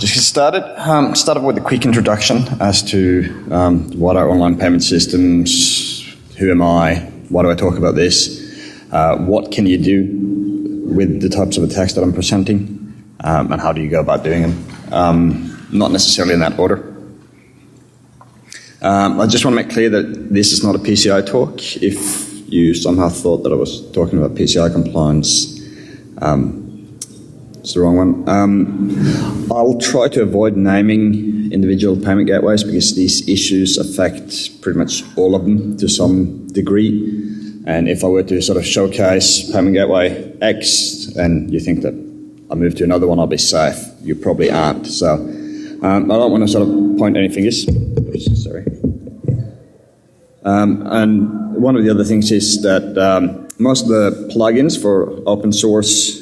just get started. Start off with a quick introduction as to what are online payment systems, who am I, why do I talk about this, what can you do with the types of attacks that I'm presenting, and how do you go about doing them. Not necessarily in that order. I just want to make clear that this is not a PCI talk. If you somehow thought that I was talking about PCI compliance, it's the wrong one. I'll try to avoid naming individual payment gateways because these issues affect pretty much all of them to some degree. And if I were to sort of showcase payment gateway X and you think that I move to another one, I'll be safe. You probably aren't. So I don't want to sort of point any fingers. Oops, sorry. And one of the other things is that most of the plugins for open source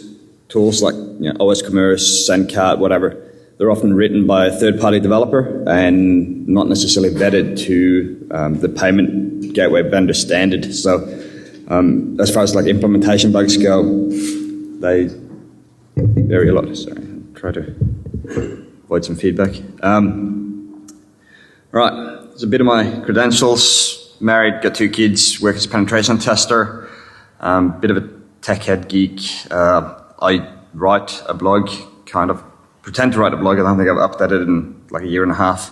tools like OS Cumulus, Sendcard, whatever, they're often written by a third-party developer and not necessarily vetted to the payment gateway vendor standard. So as far as like implementation bugs go, they vary a lot. Sorry, I'll try to avoid some feedback. Right, there's a bit of my credentials. Married, got 2 kids, work as a penetration tester, bit of a tech head geek. I write a blog, kind of pretend to write a blog. I don't think I've updated in like a year and a half.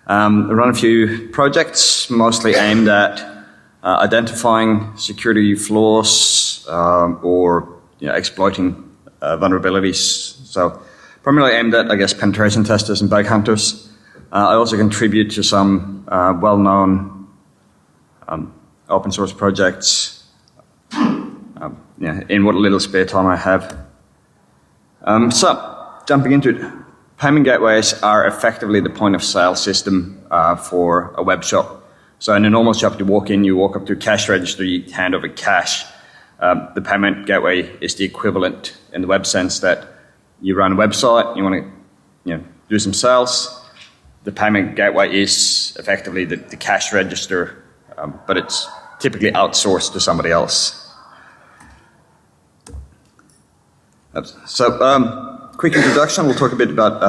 I run a few projects, mostly aimed at identifying security flaws or exploiting vulnerabilities. So primarily aimed at, I guess, penetration testers and bug hunters. I also contribute to some well-known open source projects in what little spare time I have. So, jumping into it, payment gateways are effectively the point of sale system for a web shop. So in a normal shop, you walk up to a cash register, you hand over cash. The payment gateway is the equivalent in the web sense that you run a website, you want to do some sales. The payment gateway is effectively the cash register, but it's typically outsourced to somebody else. So, quick introduction. We'll talk a bit about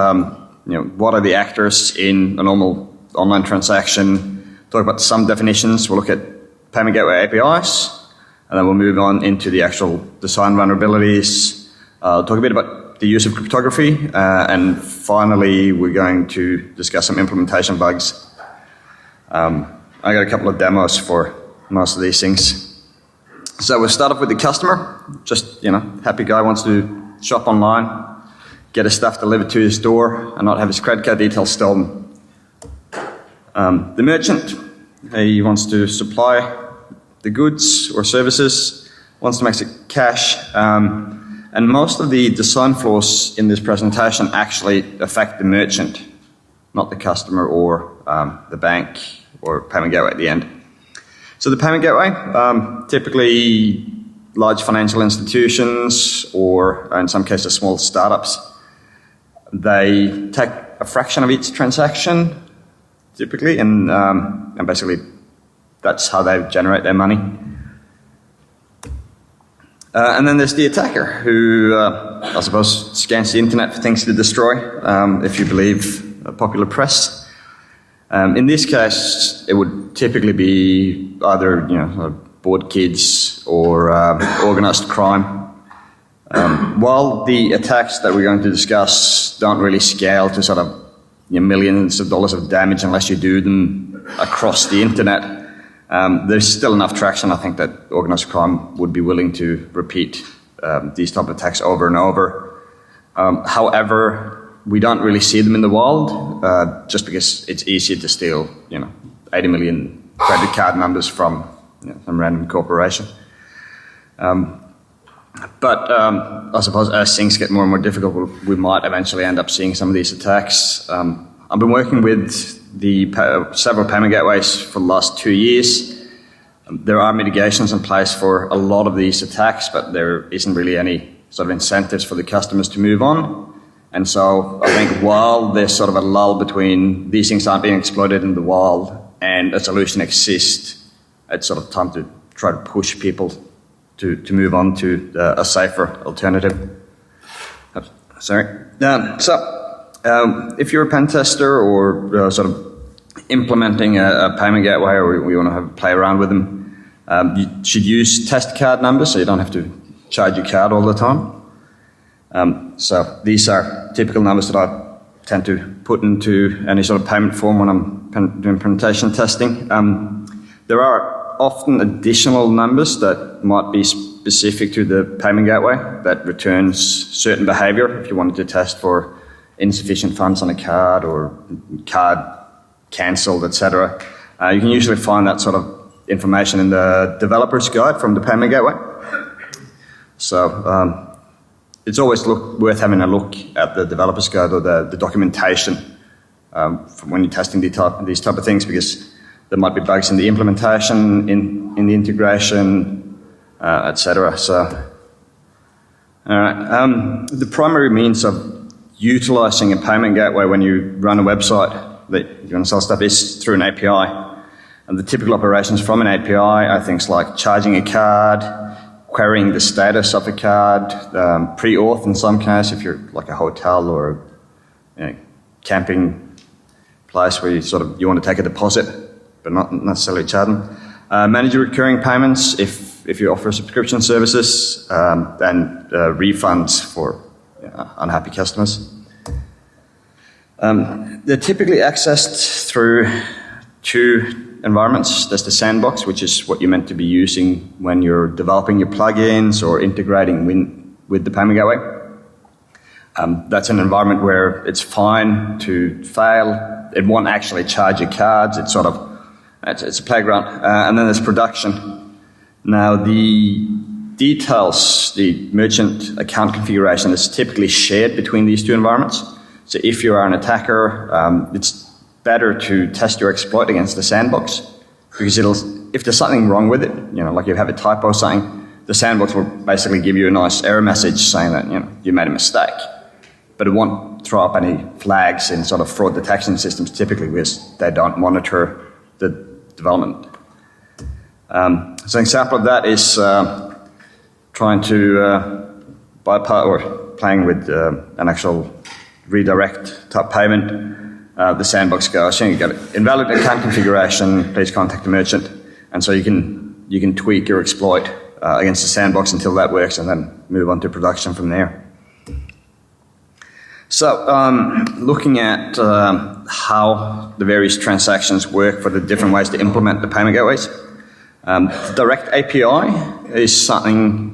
what are the actors in a normal online transaction. Talk about some definitions. We'll look at payment gateway APIs, and then we'll move on into the actual design vulnerabilities. Talk a bit about the use of cryptography, and finally, we're going to discuss some implementation bugs. I got a couple of demos for most of these things. So we'll start off with the customer. Just, happy guy wants to shop online, get his stuff delivered to his door and not have his credit card details stolen. The merchant, he wants to supply the goods or services, wants to make it cash. And most of the design flaws in this presentation actually affect the merchant, not the customer or the bank or payment gateway at the end. So the payment gateway, typically large financial institutions or in some cases small startups, they take a fraction of each transaction typically and basically that's how they generate their money. And then there's the attacker who, I suppose, scans the internet for things to destroy, if you believe popular press. In this case, it would typically be either bored kids or organized crime. While the attacks that we're going to discuss don't really scale to sort of millions of dollars of damage unless you do them across the internet, there's still enough traction, I think, that organized crime would be willing to repeat these type of attacks over and over. However, we don't really see them in the wild, just because it's easier to steal, 80 million credit card numbers from some random corporation. But I suppose as things get more and more difficult, we might eventually end up seeing some of these attacks. I've been working with several payment gateways for the last 2 years. There are mitigations in place for a lot of these attacks, but there isn't really any sort of incentives for the customers to move on. And so I think while there's sort of a lull between these things aren't being exploited in the wild and a solution exists, it's sort of time to try to push people to move on to a safer alternative. Sorry. So If you're a pen tester or sort of implementing a payment gateway, or we want to have play around with them, you should use test card numbers so you don't have to charge your card all the time. So these are typical numbers that I tend to put into any sort of payment form when I'm doing penetration testing. There are often additional numbers that might be specific to the payment gateway that returns certain behavior if you wanted to test for insufficient funds on a card or card cancelled, etc. You can usually find that sort of information in the developer's guide from the payment gateway. So it's always worth having a look at the developer's guide or the documentation from when you're testing these type of things, because there might be bugs in the implementation, in the integration, etc. So, all right. The primary means of utilizing a payment gateway when you run a website that you want to sell stuff is through an API. And the typical operations from an API are things like charging a card, querying the status of a card, pre-auth in some case if you're like a hotel or a camping place where you want to take a deposit but not necessarily charge them. Manage your recurring payments if you offer subscription services, and refunds for unhappy customers. They're typically accessed through two environments. There's the sandbox, which is what you're meant to be using when you're developing your plugins or integrating with the payment gateway. That's an environment where it's fine to fail. It won't actually charge your cards. It's a playground. And then there's production. Now the details, the merchant account configuration is typically shared between these two environments. So if you are an attacker, it's better to test your exploit against the sandbox, because if there's something wrong with it, like you have a typo or something, the sandbox will basically give you a nice error message saying that you made a mistake. But it won't throw up any flags in sort of fraud detection systems typically, because they don't monitor the development. So an example of that is trying to bypass or playing with an actual redirect type payment. The sandbox goes, you've got invalid account configuration, please contact the merchant. And so you can tweak your exploit against the sandbox until that works, and then move on to production from there. So looking at how the various transactions work for the different ways to implement the payment gateways. The direct API is something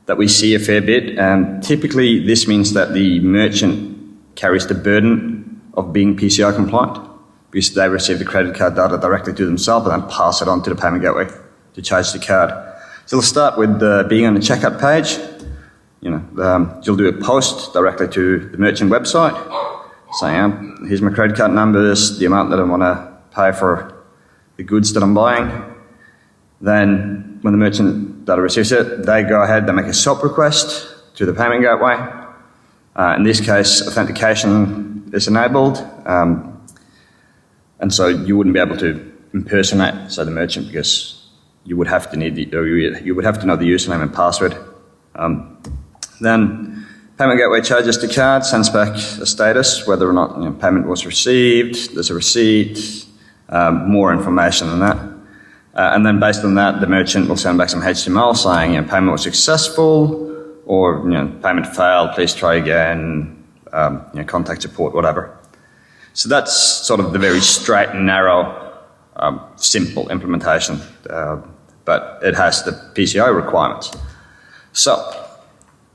that we see a fair bit, and typically this means that the merchant carries the burden of being PCI compliant, because they receive the credit card data directly to themselves and then pass it on to the payment gateway to charge the card. So we'll start with being on the checkout page. You'll do a post directly to the merchant website saying, here's my credit card numbers, the amount that I want to pay for the goods that I'm buying. Then when the merchant data receives it, they go ahead, they make a SOAP request to the payment gateway. In this case, authentication is enabled, and so you wouldn't be able to impersonate, say, the merchant, because you would have to know the username and password. Then payment gateway charges the card, sends back a status, whether or not payment was received, there's a receipt, more information than that. And then based on that, the merchant will send back some HTML saying payment was successful, or payment failed, please try again, contact support, whatever. So that's sort of the very straight and narrow, simple implementation, but it has the PCI requirements. So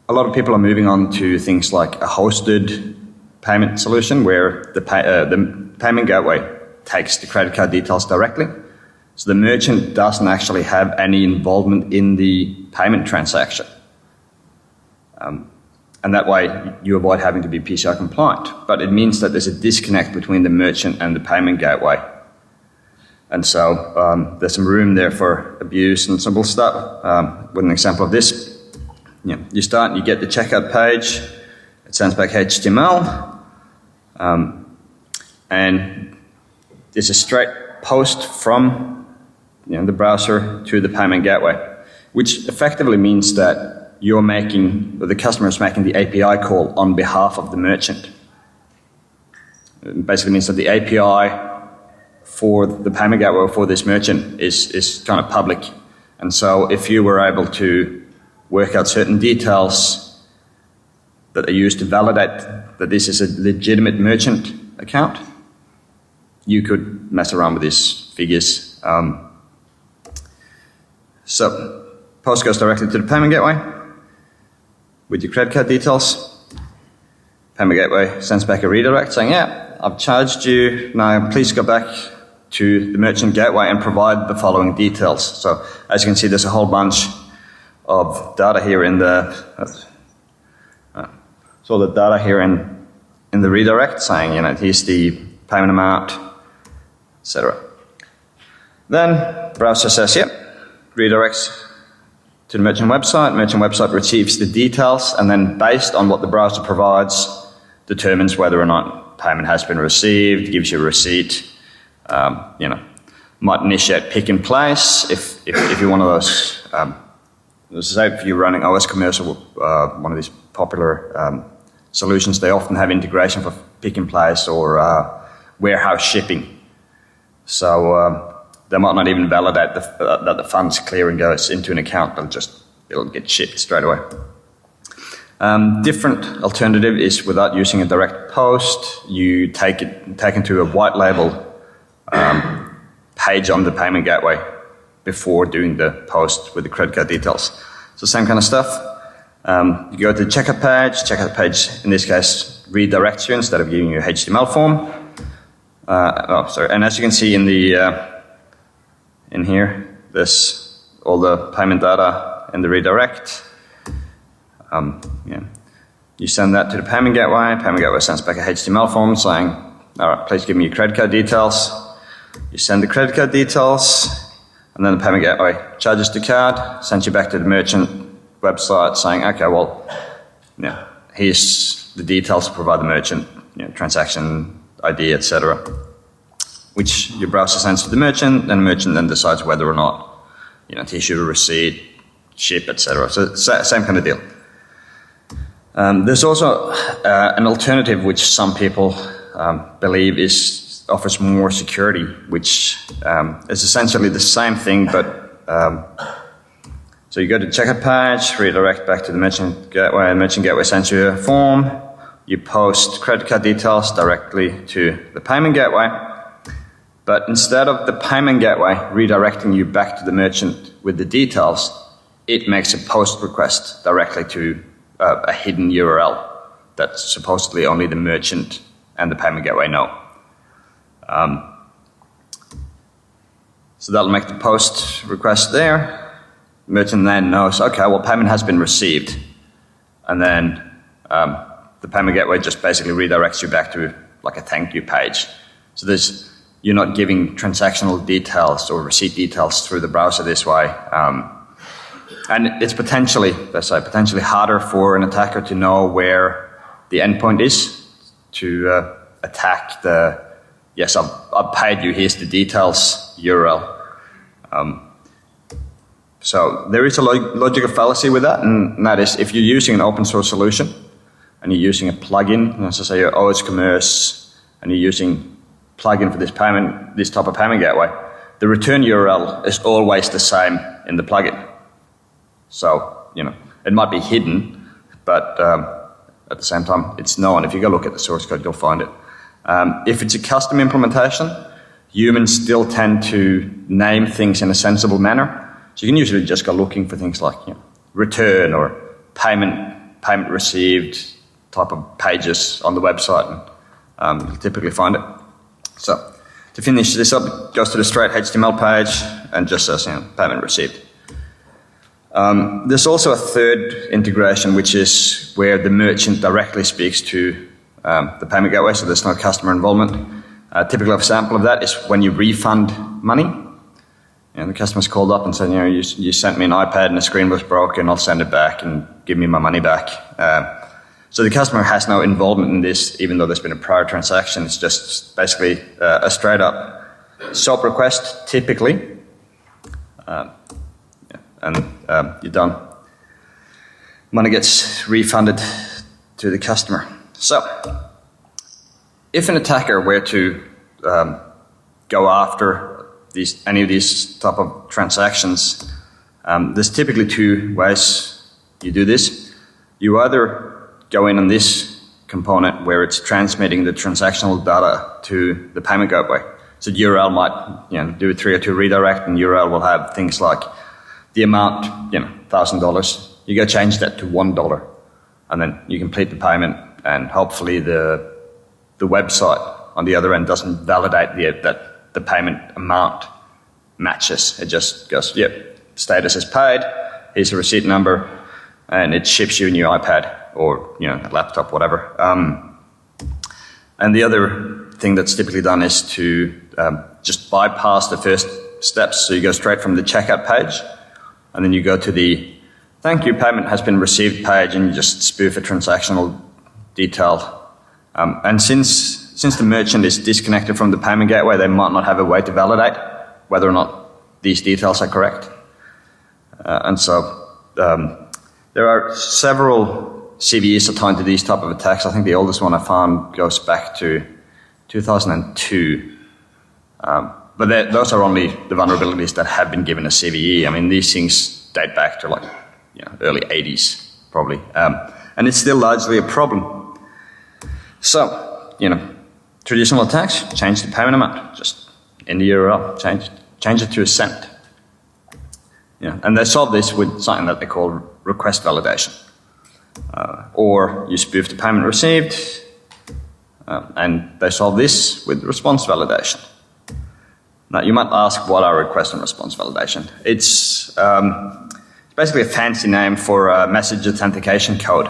a lot of people are moving on to things like a hosted payment solution where the payment gateway takes the credit card details directly. So the merchant doesn't actually have any involvement in the payment transaction. And that way you avoid having to be PCI compliant. But it means that there's a disconnect between the merchant and the payment gateway. And so there's some room there for abuse. And so we'll start with an example of this. You get the checkout page, it sends back HTML, and it's a straight post from the browser to the payment gateway, which effectively means that the customer is making the API call on behalf of the merchant. It basically means that the API for the payment gateway for this merchant is kind of public. And so if you were able to work out certain details that are used to validate that this is a legitimate merchant account, you could mess around with these figures. So post goes directly to the payment gateway with your credit card details. Payment gateway sends back a redirect saying, yeah, I've charged you. Now please go back to the merchant gateway and provide the following details. So as you can see, there's a whole bunch of data here in the in the redirect saying, here's the payment amount, etc. Then browser says, yep, redirects to the merchant website. Merchant website receives the details, and then based on what the browser provides, determines whether or not payment has been received, gives you a receipt. Might initiate pick in place if you're one of those. Say if you're running OS Commercial, one of these popular solutions, they often have integration for pick in place or warehouse shipping. So they might not even validate that the funds clear and goes into an account. It'll get shipped straight away. Different alternative is without using a direct post, you take it to a white label page on the payment gateway before doing the post with the credit card details. So same kind of stuff. You go to the checkout page. Checkout page, in this case, redirects you instead of giving you a HTML form. And as you can see in here, there's all the payment data in the redirect. You send that to the payment gateway. Payment gateway sends back a HTML form saying, all right, please give me your credit card details. You send the credit card details, and then the payment gateway charges the card, sends you back to the merchant website saying, okay, well, here's the details to provide the merchant, transaction ID, etc., which your browser sends to the merchant, and the merchant then decides whether or not, to issue a receipt, ship, etc. So same kind of deal. There's also an alternative which some people believe offers more security, which is essentially the same thing, but so you go to the checkout page, redirect back to the merchant gateway, and merchant gateway sends you a form. You post credit card details directly to the payment gateway, but instead of the payment gateway redirecting you back to the merchant with the details, it makes a post request directly to a hidden URL that supposedly only the merchant and the payment gateway know. So that'll make the post request there. Merchant then knows, okay, well, payment has been received. And then the payment gateway just basically redirects you back to like a thank you page. So you're not giving transactional details or receipt details through the browser this way. And it's potentially harder for an attacker to know where the endpoint is to attack yes, I've paid you, here's the details URL. So there is a logical fallacy with that, and that is if you're using an open source solution and you're using a plugin, so say your OS Commerce, and you're using plugin for this type of payment gateway, the return URL is always the same in the plugin. So, it might be hidden, but at the same time, it's known. If you go look at the source code, you'll find it. If it's a custom implementation, humans still tend to name things in a sensible manner. So you can usually just go looking for things like return or payment received type of pages on the website, and you'll typically find it. So to finish this up, it goes to the straight HTML page and just says payment received. There's also a third integration, which is where the merchant directly speaks to the payment gateway, so there's no customer involvement. A typical example of that is when you refund money. The customer's called up and said, you sent me an iPad and the screen was broken, I'll send it back and give me my money back. So the customer has no involvement in this, even though there's been a prior transaction. It's just basically a straight up SOAP request, typically. You're done. Money gets refunded to the customer. So, if an attacker were to go after any of these type of transactions, there's typically two ways you do this. You either go in on this component where it's transmitting the transactional data to the payment gateway. So the URL might do a 302 redirect, and URL will have things like the amount, $1,000. You go change that to $1, and then you complete the payment, and hopefully the website on the other end doesn't validate that the payment amount matches. It just goes, yep, status is paid, here's the receipt number, and it ships you a new iPad or a laptop, whatever. And the other thing that's typically done is to just bypass the first steps. So you go straight from the checkout page, and then you go to the thank you, payment has been received page, and you just spoof a transactional detail. And since the merchant is disconnected from the payment gateway, they might not have a way to validate whether or not these details are correct. And so there are several CVEs assigned to these type of attacks. I think the oldest one I found goes back to 2002. But those are only the vulnerabilities that have been given a CVE. I mean, these things date back to early 80s, probably. And it's still largely a problem. So, traditional attacks, change the payment amount. Just in the URL, change it to a cent. And they solve this with something that they call request validation. Or you spoof the payment received, and they solve this with response validation. Now, you might ask, what are request and response validation? It's basically a fancy name for a message authentication code.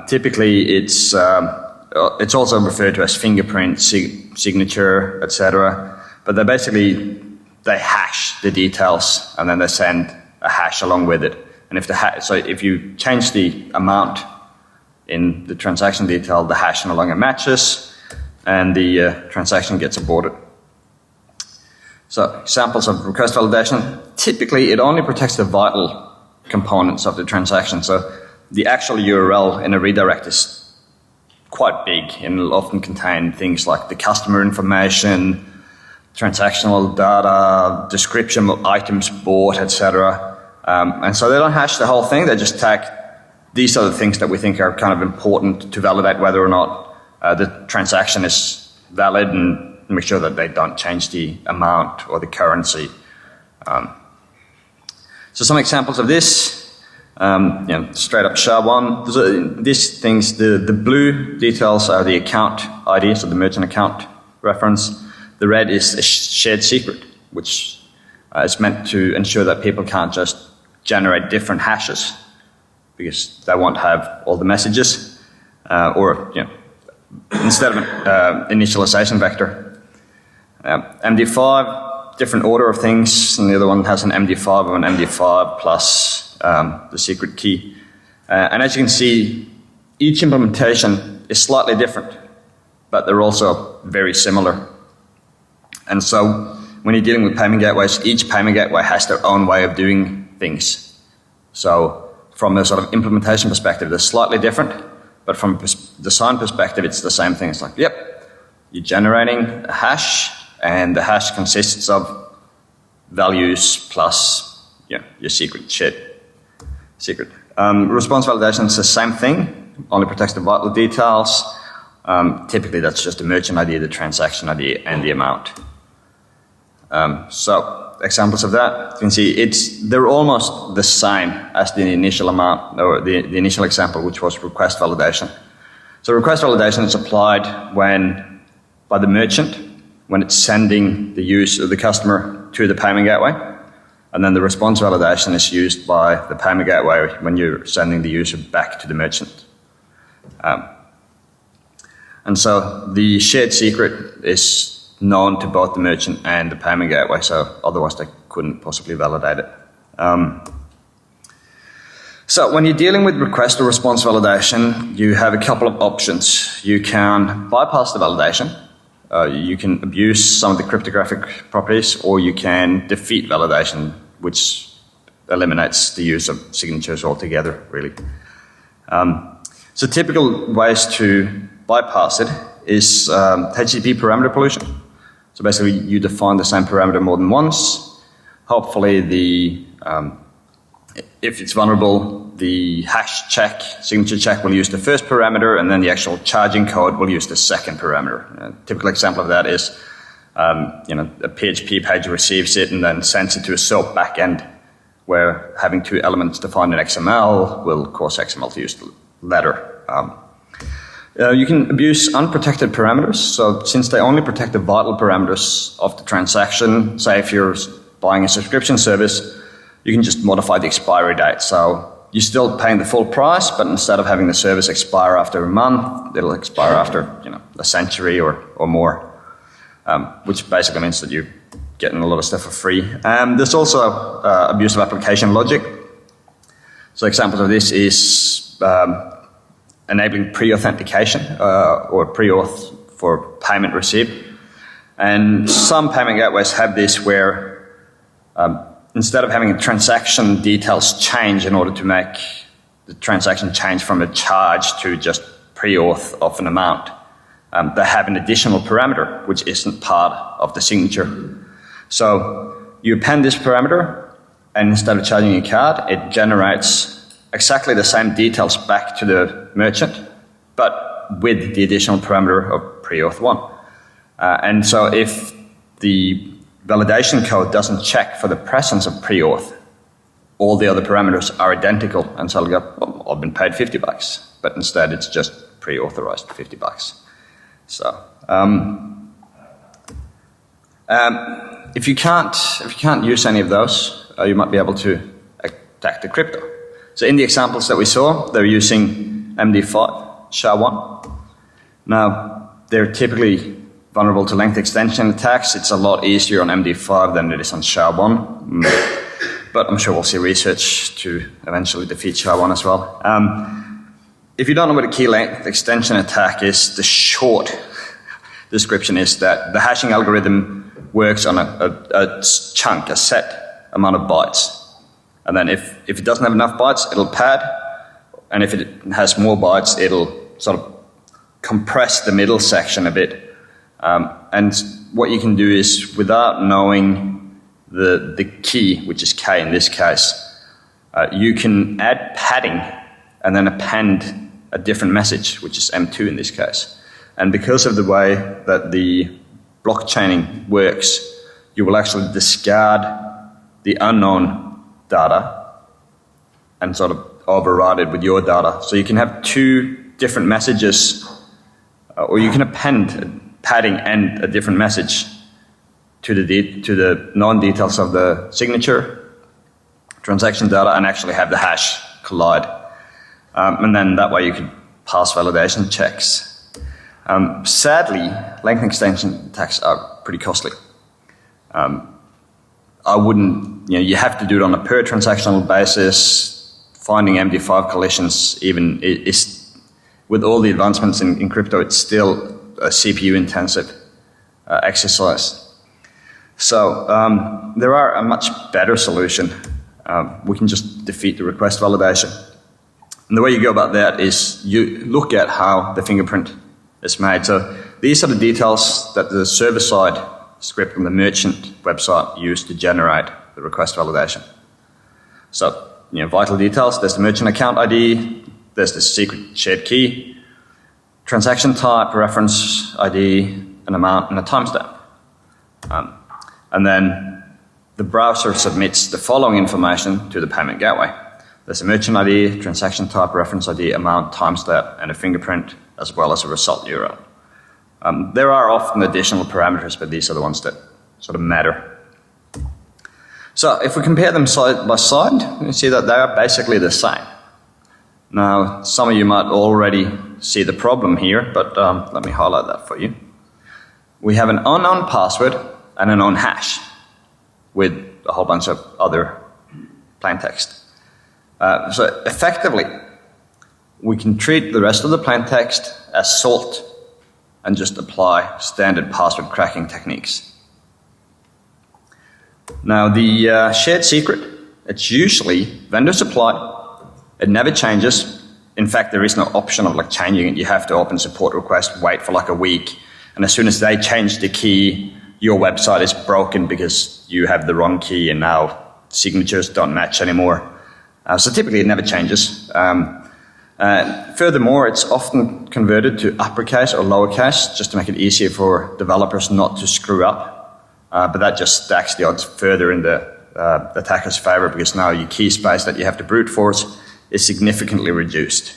Typically, it's also referred to as fingerprint, signature, etc. But they hash the details, and then they send a hash along with it. And if you change the amount in the transaction detail, the hash no longer matches, and the transaction gets aborted. So examples of request validation, typically it only protects the vital components of the transaction. So the actual URL in a redirect is quite big and will often contain things like the customer information, transactional data, description of items bought, etc. And so they don't hash the whole thing, they just tag these are the things that we think are kind of important to validate whether or not the transaction is valid, and make sure that they don't change the amount or the currency. So some examples of this, straight up SHA-1. These things, the blue details are the account ID, so the merchant account reference. The red is a shared secret, which is meant to ensure that people can't just generate different hashes because they won't have all the messages, instead of an initialization vector. MD5, different order of things, and the other one has an MD5 of an MD5 plus the secret key. And as you can see, each implementation is slightly different, but they're also very similar. And so when you're dealing with payment gateways, each payment gateway has their own way of doing things. So from a sort of implementation perspective, they're slightly different, but from a design perspective, it's the same thing. It's like, yep, you're generating a hash, and the hash consists of values plus your secret secret. Response validation is the same thing, only protects the vital details. Typically, that's just the merchant ID, the transaction ID, and the amount. So examples of that, you can see they're almost the same as the initial amount, or the initial example, which was request validation. So request validation is applied by the merchant when it's sending the use of the customer to the payment gateway, and then the response validation is used by the payment gateway when you're sending the user back to the merchant. And so the shared secret is known to both the merchant and the payment gateway, so otherwise they couldn't possibly validate it. So when you're dealing with request or response validation, you have a couple of options. You can bypass the validation, you can abuse some of the cryptographic properties, or you can defeat validation, which eliminates the use of signatures altogether, really. So typical ways to bypass it is HTTP parameter pollution. So basically, you define the same parameter more than once. Hopefully, if it's vulnerable, the hash check, signature check will use the first parameter, and then the actual charging code will use the second parameter. A typical example of that is, a PHP page receives it and then sends it to a SOAP backend, where having two elements defined in XML will cause XML to use the latter. You can abuse unprotected parameters. So since they only protect the vital parameters of the transaction, say if you're buying a subscription service, you can just modify the expiry date. So you're still paying the full price, but instead of having the service expire after a month, it'll expire after a century or more, which basically means that you're getting a lot of stuff for free. There's also abuse of application logic. So examples of this is enabling pre-authentication or pre-auth for payment receipt. And some payment gateways have this where instead of having transaction details change in order to make the transaction change from a charge to just pre-auth of an amount, they have an additional parameter which isn't part of the signature. So you append this parameter, and instead of charging a card, it generates exactly the same details back to the merchant, but with the additional parameter of pre-auth 1. And so if the validation code doesn't check for the presence of pre-auth, all the other parameters are identical, and so it'll go, well, I've been paid $50, but instead it's just pre-authorized $50. So if you can't use any of those, you might be able to attack the crypto. So in the examples that we saw, they're using MD5, SHA-1. Now, they're typically vulnerable to length extension attacks. It's a lot easier on MD5 than it is on SHA-1. But I'm sure we'll see research to eventually defeat SHA-1 as well. If you don't know what a key length extension attack is, the short description is that the hashing algorithm works on a chunk, a set amount of bytes. And then if it doesn't have enough bytes, it'll pad. And if it has more bytes, it'll sort of compress the middle section a bit. And what you can do is, without knowing the key, which is K in this case, you can add padding and then append a different message, which is M2 in this case. And because of the way that the blockchaining works, you will actually discard the unknown data and sort of override it with your data. So you can have two different messages, or you can append padding and a different message to the non-details of the signature, transaction data, and actually have the hash collide. And then that way you could pass validation checks. Sadly, length extension attacks are pretty costly. I wouldn't, you have to do it on a per transactional basis. Finding MD5 collisions even is, with all the advancements in crypto, it's still a CPU intensive exercise. So there are a much better solution. We can just defeat the request validation. And the way you go about that is you look at how the fingerprint is made. So these are the details that the server-side script from the merchant website used to generate the request validation. So, vital details, there's the merchant account ID, there's the secret shared key, transaction type, reference ID, an amount, and a timestamp. And then the browser submits the following information to the payment gateway. There's a merchant ID, transaction type, reference ID, amount, timestamp, and a fingerprint, as well as a result URL. There are often additional parameters, but these are the ones that sort of matter. So if we compare them side by side, we see that they are basically the same. Now, some of you might already see the problem here, but let me highlight that for you. We have an unknown password and an unknown hash with a whole bunch of other plain text. So effectively, we can treat the rest of the plain text as salt and just apply standard password cracking techniques. Now, the shared secret, it's usually vendor supplied, it never changes, in fact, there is no option of like changing it. You have to open support request, wait for like a week, and as soon as they change the key, your website is broken because you have the wrong key and now signatures don't match anymore. So typically it never changes. Furthermore, it's often converted to uppercase or lowercase just to make it easier for developers not to screw up. But that just stacks the odds further in the attacker's favor, because now your key space that you have to brute force is significantly reduced.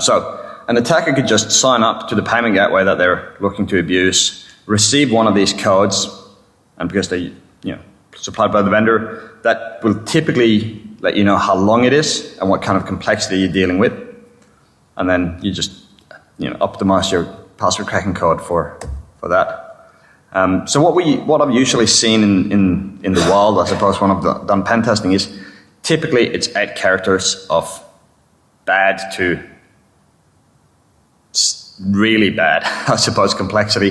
So an attacker could just sign up to the payment gateway that they're looking to abuse, receive one of these codes, and because they supplied by the vendor, that will typically let you know how long it is and what kind of complexity you're dealing with, and then you just optimize your password cracking code for that. So what I've usually seen in the wild, I suppose, when I've done pen testing, is typically it's 8 characters of bad to really bad, I suppose, complexity.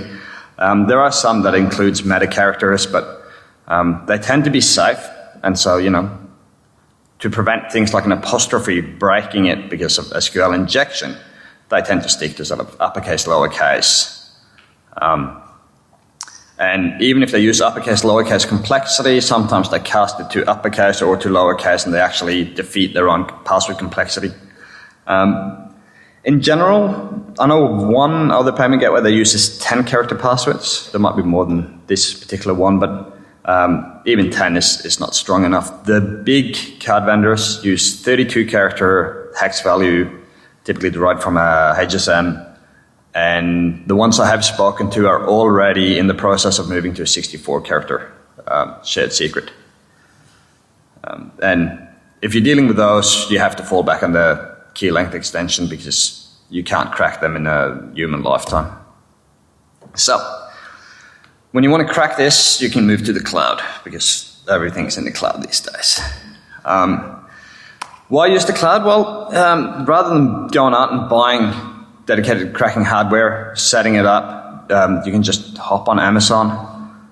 There are some that includes meta characters, but they tend to be safe, and so to prevent things like an apostrophe breaking it because of SQL injection, they tend to stick to sort of uppercase, lowercase. And even if they use uppercase, lowercase complexity, sometimes they cast it to uppercase or to lowercase and they actually defeat their own password complexity. In general, I know one other payment gateway that uses 10 character passwords. There might be more than this particular one, but even 10 is not strong enough. The big card vendors use 32 character hex value, typically derived from a HSM. And the ones I have spoken to are already in the process of moving to a 64-character shared secret. And if you're dealing with those, you have to fall back on the key length extension because you can't crack them in a human lifetime. So, when you want to crack this, you can move to the cloud because everything's in the cloud these days. Why use the cloud? Well, rather than going out and buying dedicated cracking hardware, setting it up, you can just hop on Amazon,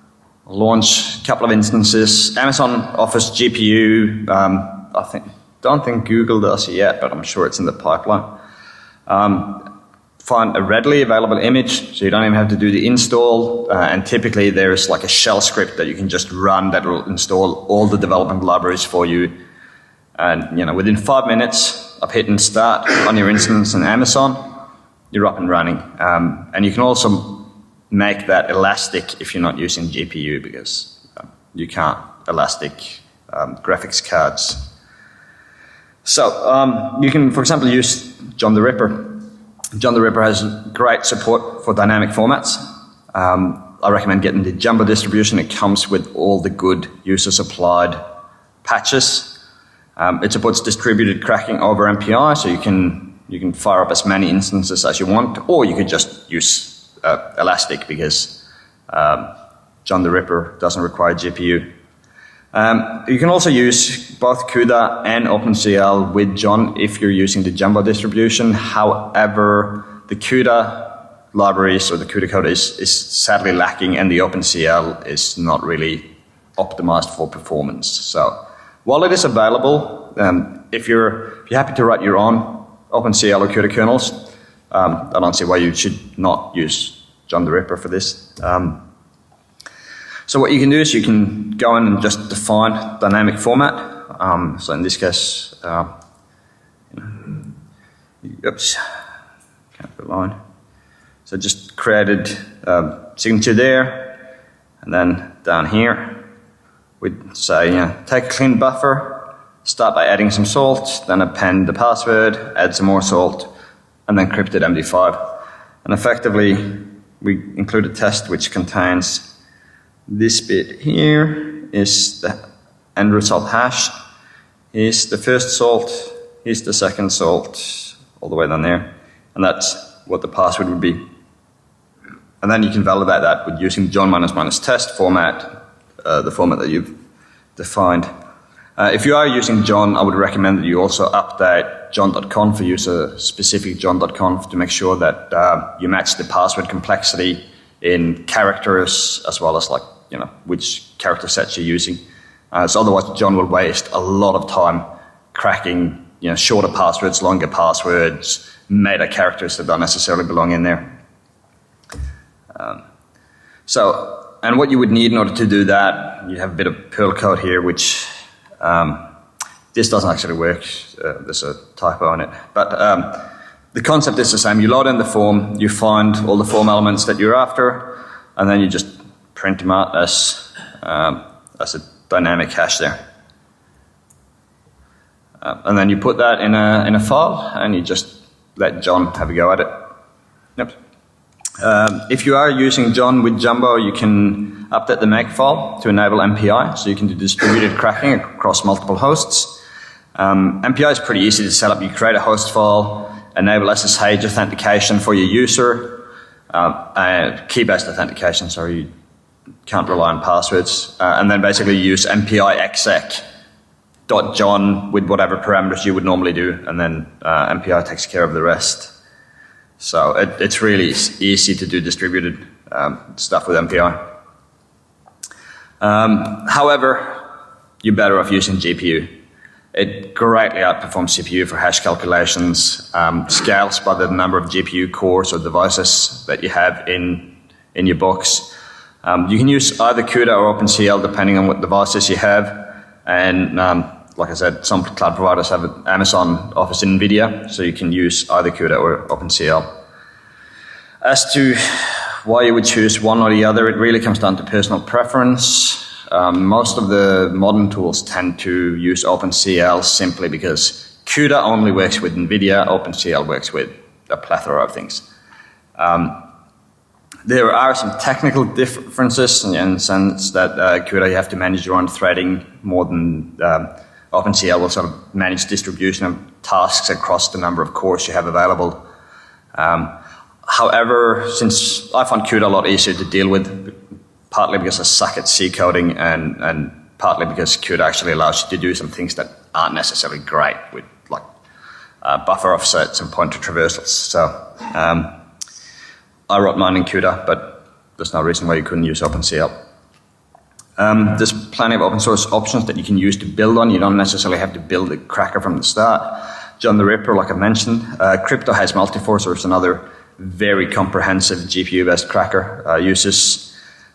launch a couple of instances. Amazon offers GPU. Don't think Google does it yet, but I'm sure it's in the pipeline. Find a readily available image, so you don't even have to do the install. And typically there's like a shell script that you can just run that will install all the development libraries for you. And within 5 minutes of hitting start on your instance in Amazon, you're up and running. And you can also make that elastic if you're not using GPU, because you can't elastic graphics cards. So you can, for example, use John the Ripper. John the Ripper has great support for dynamic formats. I recommend getting the Jumbo distribution. It comes with all the good user-supplied patches. It supports distributed cracking over MPI, so you can fire up as many instances as you want, or you could just use Elastic because John the Ripper doesn't require GPU. You can also use both CUDA and OpenCL with John if you're using the Jumbo distribution. However, the CUDA libraries or the CUDA code is sadly lacking, and the OpenCL is not really optimized for performance. So while it is available, if you're happy to write your own OpenCL or CUDA kernels, I don't see why you should not use John the Ripper for this. So what you can do is you can go in and just define dynamic format. So in this case, oops, can't put a line. So just created signature there, and then down here, we'd say, take a clean buffer, start by adding some salt, then append the password, add some more salt, and then encrypted MD5. And effectively, we include a test which contains this bit here is the end result hash. Here's the first salt, here's the second salt, all the way down there. And that's what the password would be. And then you can validate that with using John --test format, the format that you've defined. If you are using John, I would recommend that you also update john.conf, use a specific john.conf to make sure that you match the password complexity in characters as well as which character sets you're using. So otherwise John will waste a lot of time cracking shorter passwords, longer passwords, meta characters that don't necessarily belong in there. And what you would need in order to do that, you have a bit of Perl code here, which this doesn't actually work. There's a typo on it. But the concept is the same. You load in the form, you find all the form elements that you're after, and then you just print them out as a dynamic hash there. And then you put that in a file, and you just let John have a go at it. Yep. If you are using John with Jumbo, you can update the make file to enable MPI, so you can do distributed cracking across multiple hosts. MPI is pretty easy to set up. You create a host file, enable SSH authentication for your user, key-based authentication, so you can't rely on passwords, and then basically use MPI exec.john with whatever parameters you would normally do, and then MPI takes care of the rest. So it's really easy to do distributed stuff with MPI. However, you're better off using GPU. It greatly outperforms CPU for hash calculations, scales by the number of GPU cores or devices that you have in your box. You can use either CUDA or OpenCL depending on what devices you have. And like I said, some cloud providers have an Amazon Office in NVIDIA, so you can use either CUDA or OpenCL. As to why you would choose one or the other, it really comes down to personal preference. Most of the modern tools tend to use OpenCL simply because CUDA only works with NVIDIA, OpenCL works with a plethora of things. There are some technical differences in the sense that CUDA you have to manage your own threading more than OpenCL will sort of manage distribution of tasks across the number of cores you have available. However, since I find CUDA a lot easier to deal with, partly because I suck at C coding and partly because CUDA actually allows you to do some things that aren't necessarily great with like buffer offsets and pointer traversals. So I wrote mine in CUDA, but there's no reason why you couldn't use OpenCL. There's plenty of open source options that you can use to build on. You don't necessarily have to build a cracker from the start. John the Ripper, like I mentioned. Crypto has Multiforcer, is another very comprehensive GPU-based cracker. Uses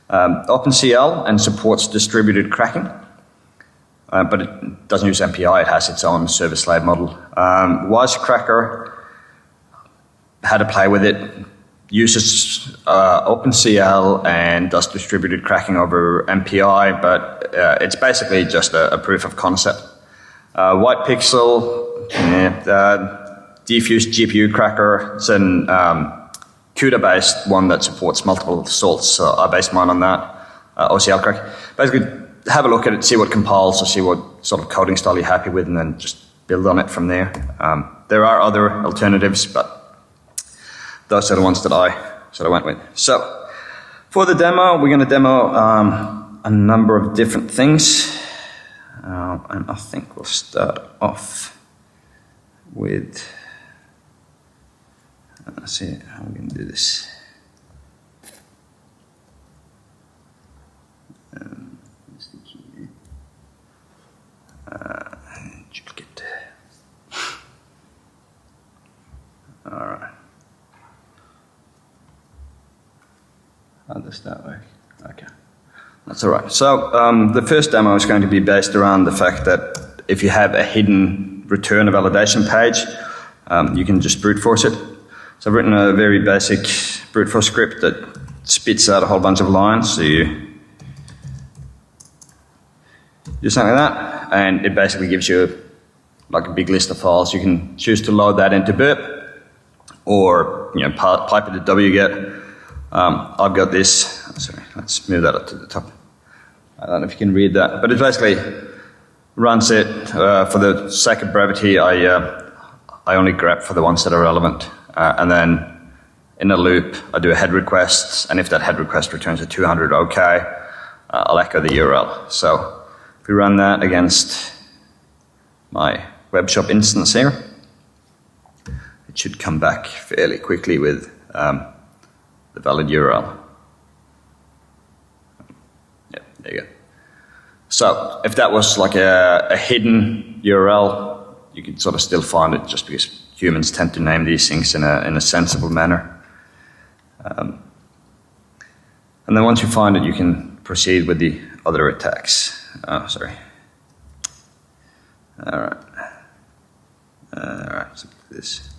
OpenCL and supports distributed cracking, but it doesn't use MPI. It has its own service-slave model. Wisecracker, had to play with it, uses OpenCL and does distributed cracking over MPI, but it's basically just a proof of concept. White Pixel, Diffuse GPU cracker, it's an CUDA-based one that supports multiple salts, so I based mine on that. OCL crack. Basically, have a look at it, see what compiles, or see what sort of coding style you're happy with, and then just build on it from there. There are other alternatives, but those are the ones that I went with. So, for the demo, we're going to demo a number of different things, and I think we'll start off with. Let's see how we're going to do this. Duplicate. All right. How does that work? Okay. That's all right. So the first demo is going to be based around the fact that if you have a hidden return a validation page, you can just brute force it. So I've written a very basic brute force script that spits out a whole bunch of lines. So you do something like that, and it basically gives you like a big list of files. You can choose to load that into burp, or pipe it to wget. I've got this. Sorry, let's move that up to the top. I don't know if you can read that, but it basically runs it. For the sake of brevity, I only grep for the ones that are relevant. And then in a loop, I do a head request, and if that head request returns a 200 OK, I'll echo the URL. So if we run that against my web shop instance here, it should come back fairly quickly with the valid URL. Yeah, there you go. So if that was like a hidden URL, you can sort of still find it just because humans tend to name these things in a sensible manner. And then once you find it, you can proceed with the other attacks. Oh, sorry. Alright. Alright, so this.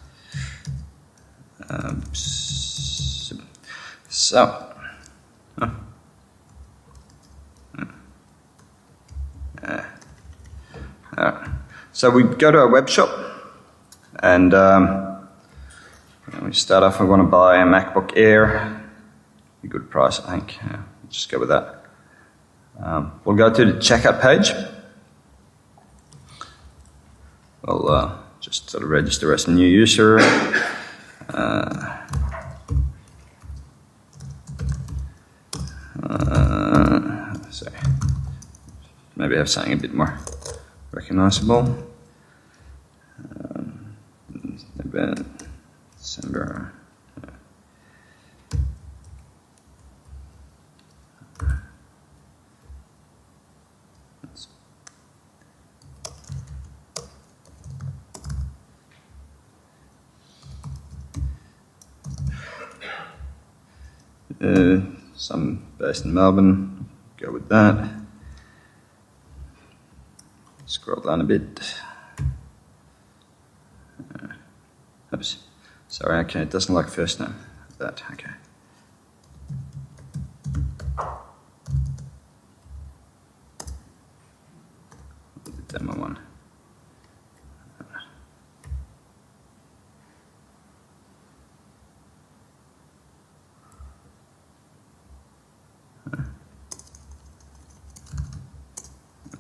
So we go to our web shop, and we start off. We want to buy a MacBook Air, a good price, I think. Yeah, just go with that. We'll go to the checkout page. We'll just sort of register as a new user. Sorry. Maybe have something a bit more recognizable. December. Some based in Melbourne, go with that. Scroll down a bit. Oops, sorry, okay, it doesn't like first name. That, okay. The demo one.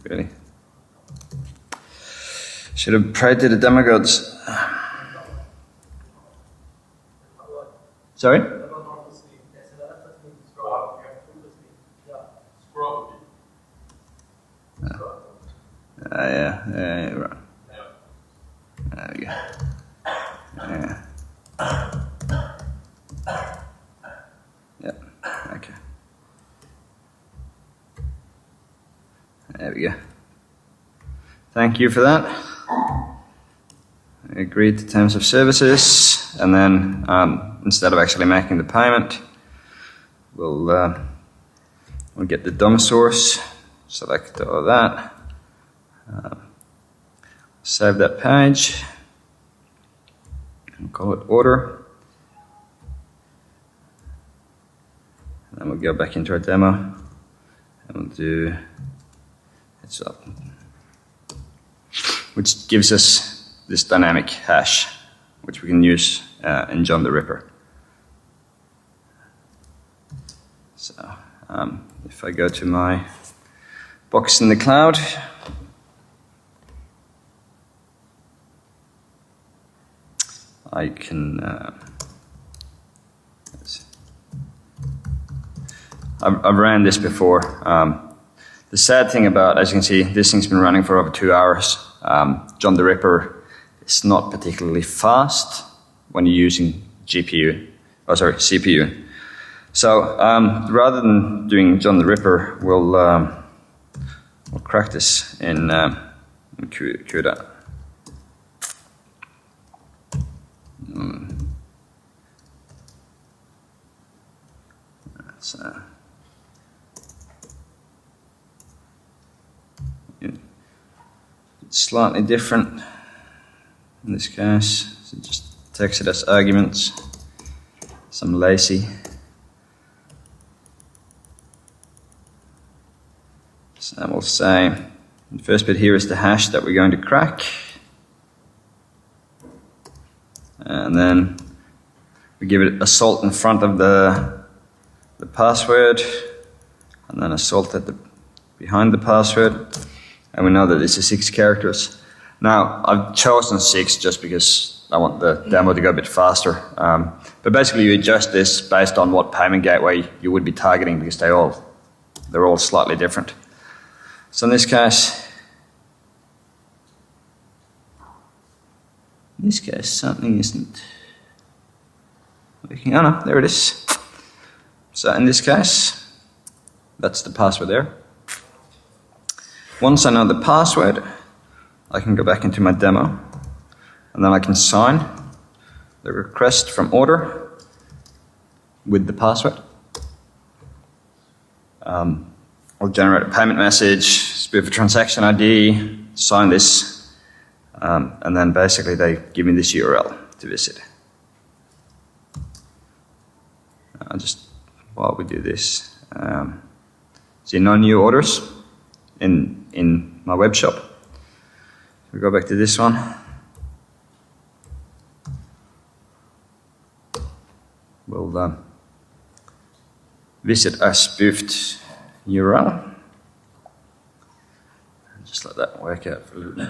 Really? Should have prayed to the demigods. Sorry? Yeah, right. There we go. Yeah. Yeah, okay. There we go. Thank you for that. I agreed to terms of services, and then instead of actually making the payment, we'll get the DOM source, select all that, save that page, and call it order, and then we'll go back into our demo, and we'll do heads up, which gives us this dynamic hash, which we can use in John the Ripper. So if I go to my box in the cloud, I can I've ran this before. The sad thing about, as you can see, this thing's been running for over 2 hours. John the Ripper is not particularly fast when you're using CPU. So rather than doing John the Ripper, we'll crack this in CUDA. So it's slightly different in this case, so just takes it as arguments, some lazy. So we'll say the first bit here is the hash that we're going to crack, and then we give it a salt in front of the password, and then a salt at behind the password, and we know that this is 6 characters. Now, I've chosen 6 just because I want the demo to go a bit faster. But basically, you adjust this based on what payment gateway you would be targeting, because they're all slightly different. So in this case, something isn't working. Oh no, there it is. So in this case, that's the password there. Once I know the password, I can go back into my demo. and then I can sign the request from order with the password. I'll generate a payment message, spoof a transaction ID, sign this, and then basically they give me this URL to visit. While we do this, see no new orders in my web shop. We go back to this one. We'll visit a spoofed URL. Just let that work out for a little bit.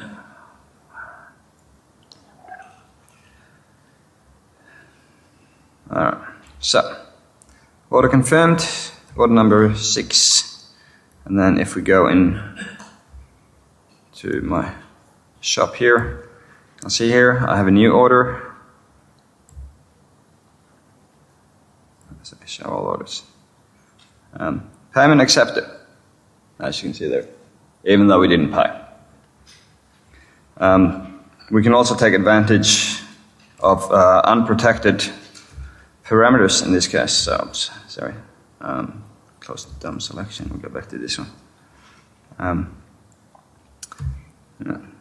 Alright, so order confirmed, order number 6. And then if we go in to my shop here, I'll see here I have a new order. So show all orders. Payment accepted, as you can see there, even though we didn't pay. We can also take advantage of unprotected parameters in this case. So, sorry, close the dumb selection. We'll go back to this one.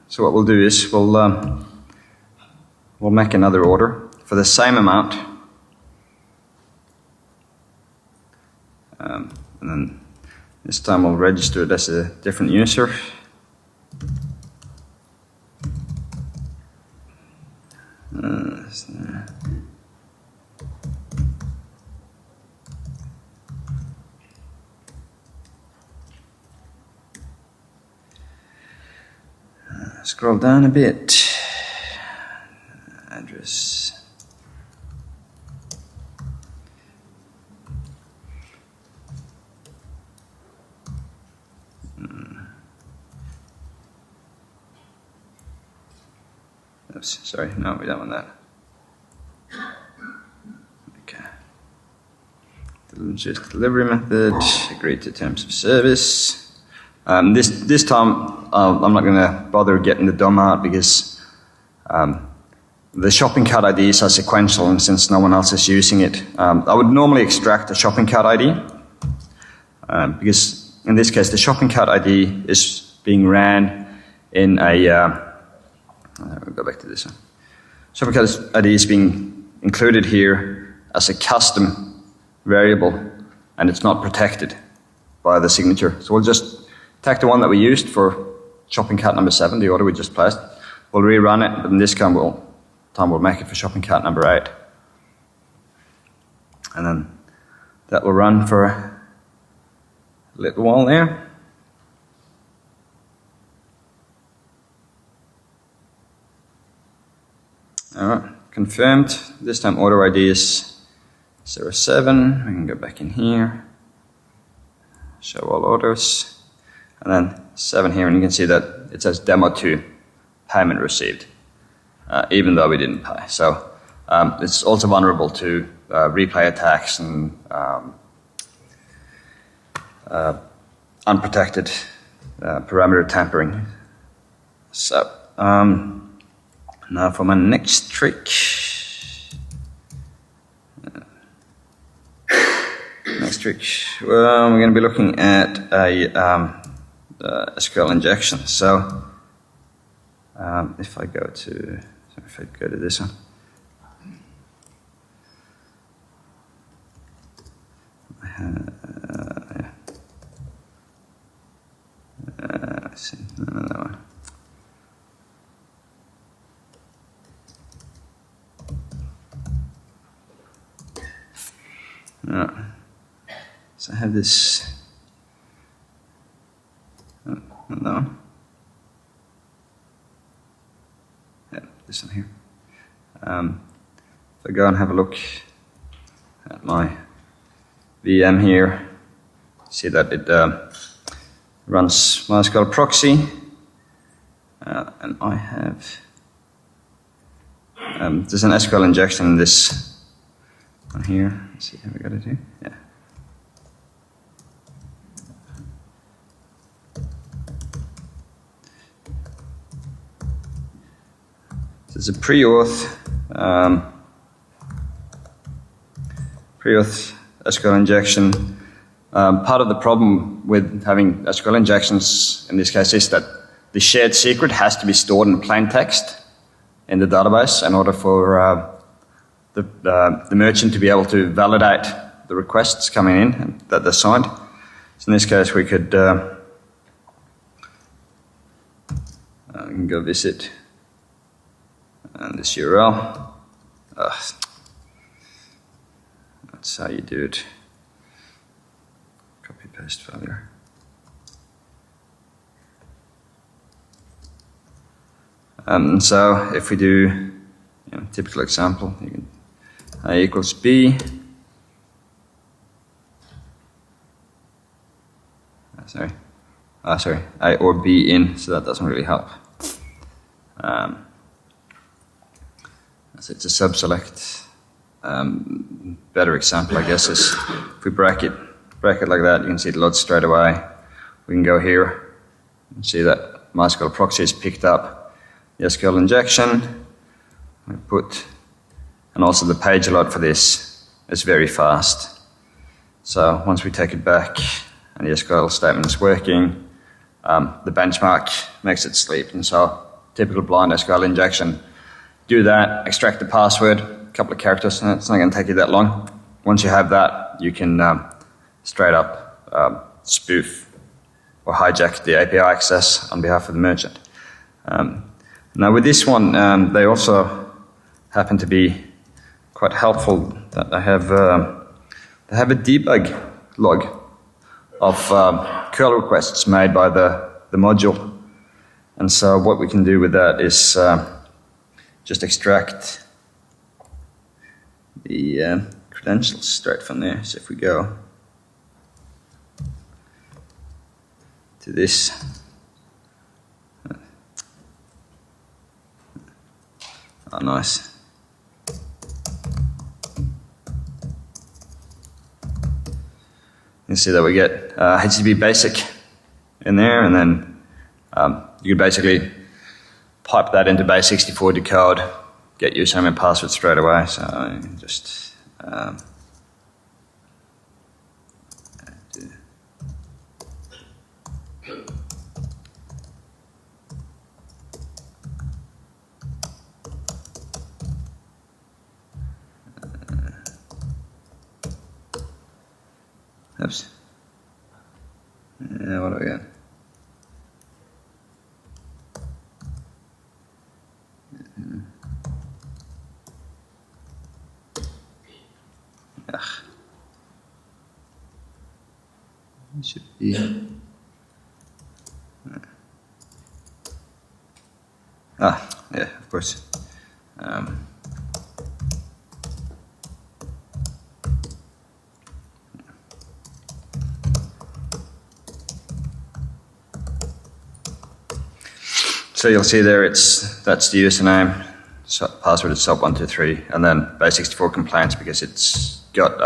So what we'll do is we'll make another order for the same amount. And then this time we'll register it as a different user. Scroll down a bit. Address. Oops, sorry, no, we don't want that. Okay. Choose delivery method, agree to terms of service. This time I'm not going to bother getting the DOM out because the shopping cart IDs are sequential, and since no one else is using it, I would normally extract the shopping cart ID because in this case the shopping cart ID is being ran in a we'll go back to this one. Shopping cart ID is being included here as a custom variable, and it's not protected by the signature. So we'll just take the one that we used for shopping cart number 7, the order we just placed. We'll rerun it, but in this time we'll make it for shopping cart number 8. And then that will run for a little while there. Alright, confirmed. This time order ID is 07. We can go back in here, show all orders, and then 7 here, and you can see that it says demo 2, payment received, even though we didn't pay. So it's also vulnerable to replay attacks and unprotected parameter tampering. So now for my next trick. Well, we're going to be looking at a SQL injection. So if I go to this one, let's see, no, that one. No. So I have this, not that one. Yeah, this one here. If I go and have a look at my VM here, see that it runs MySQL proxy, and I have there's an SQL injection in this one here. Let's see, have I got it here? Yeah. there's a pre-auth SQL injection. Part of the problem with having SQL injections in this case is that the shared secret has to be stored in plain text in the database in order for the merchant to be able to validate the requests coming in and that they're signed. So in this case, we could we can go visit this URL. That's how you do it. Copy paste failure. So if we do typical example, you can A equals B. Sorry, A or B in, so that doesn't really help. So it's a subselect. Better example, I guess, is if we break it like that, you can see it loads straight away. We can go here and see that MySQL proxy has picked up the SQL injection. We put, and also the page load for this is very fast. So once we take it back and the SQL statement is working, the benchmark makes it sleep. And so typical blind SQL injection, do that, extract the password, a couple of characters, and it's not going to take you that long. Once you have that, you can straight up spoof or hijack the API access on behalf of the merchant. Now with this one, they also happen to be quite helpful. That they have a debug log of curl requests made by the module. And so what we can do with that is just extract the credentials straight from there. So if we go to this, oh nice. You can see that we get HTTP basic in there, and then you can basically pipe that into base64 decode, get username and password straight away. So just oops. Yeah, what do we got? Ugh. It should be. Yeah, of course. So you'll see there that's the username, so password is sub123, and then base64 complaints because it's got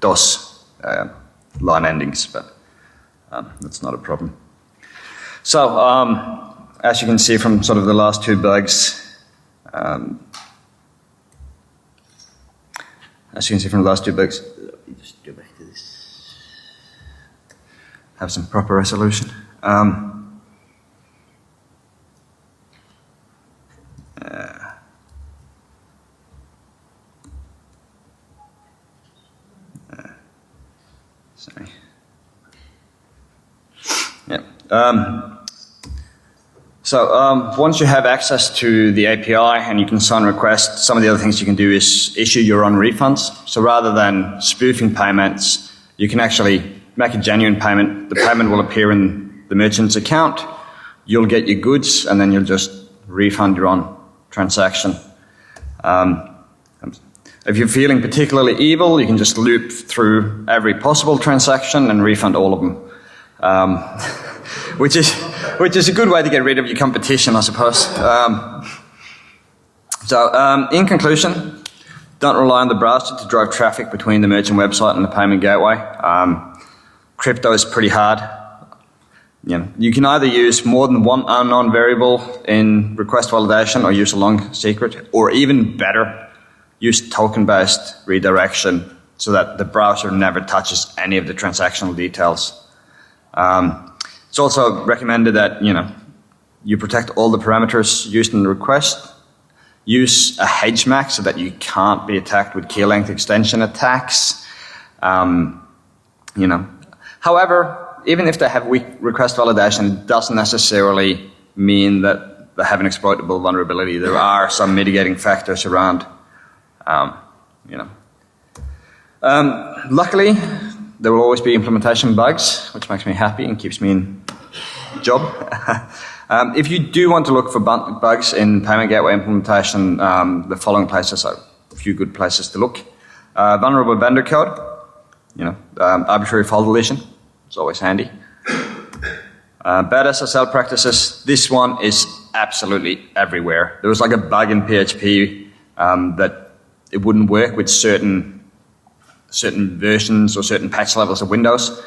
DOS line endings, but that's not a problem. So as you can see from sort of the last two bugs, let me just go back to this, have some proper resolution. Sorry. Yeah. So once you have access to the API and you can sign requests, some of the other things you can do is issue your own refunds. So rather than spoofing payments, you can actually make a genuine payment. The payment will appear in the merchant's account. You'll get your goods, and then you'll just refund your own transaction. If you're feeling particularly evil, you can just loop through every possible transaction and refund all of them, which is a good way to get rid of your competition, I suppose. In conclusion, don't rely on the browser to drive traffic between the merchant website and the payment gateway. Crypto is pretty hard. you can either use more than one unknown variable in request validation or use a long secret, or even better, use token-based redirection so that the browser never touches any of the transactional details. It's also recommended that you protect all the parameters used in the request. Use a HMAC so that you can't be attacked with key length extension attacks. However, even if they have weak request validation, it doesn't necessarily mean that they have an exploitable vulnerability. There are some mitigating factors around. Luckily, there will always be implementation bugs, which makes me happy and keeps me in job. If you do want to look for bugs in payment gateway implementation, the following places are a few good places to look. Vulnerable vendor code, arbitrary fault deletion, it's always handy. Bad SSL practices, this one is absolutely everywhere. There was like a bug in PHP that it wouldn't work with certain versions or certain patch levels of Windows.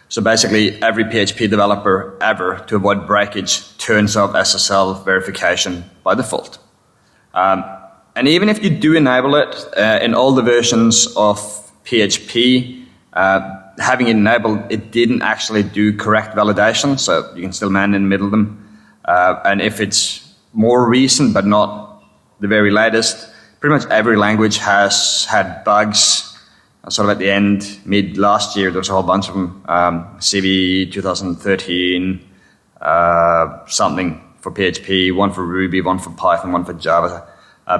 So basically, every PHP developer ever, to avoid breakage, turns off SSL verification by default. And even if you do enable it, in all the versions of PHP, having it enabled, it didn't actually do correct validation, so you can still man in the middle of them. And if it's more recent, but not the very latest, pretty much every language has had bugs. Sort of at the end, mid last year, there was a whole bunch of them. CV 2013, something for PHP, one for Ruby, one for Python, one for Java.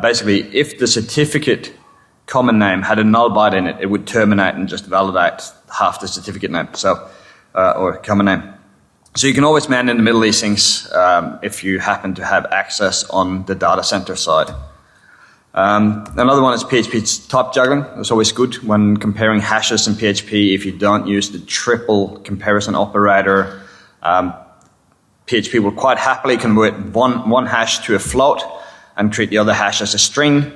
Basically, if the certificate common name had a null byte in it, it would terminate and just validate half the certificate name, or common name. So you can always man in the middle of these things if you happen to have access on the data center side. Another one is PHP type juggling. It's always good when comparing hashes in PHP. If you don't use the triple comparison operator, PHP will quite happily convert one hash to a float and treat the other hash as a string,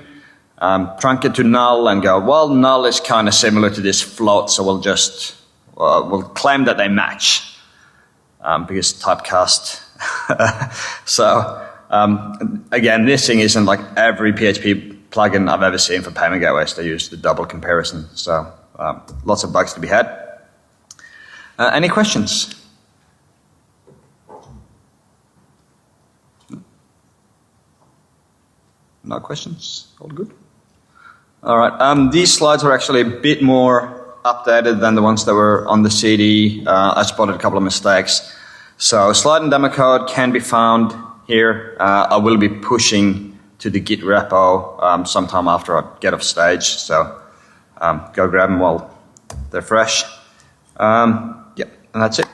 trunk it to null and go, well, null is kind of similar to this float, so we'll claim that they match, because typecast. So, again, this thing isn't like every PHP plugin I've ever seen for payment gateways. They use the double comparison. So lots of bugs to be had. Any questions? No questions? All good? All right. These slides are actually a bit more updated than the ones that were on the CD. I spotted a couple of mistakes. So slide and demo code can be found here. I will be pushing to the Git repo sometime after I get off stage, so go grab them while they're fresh. Yeah, and that's it.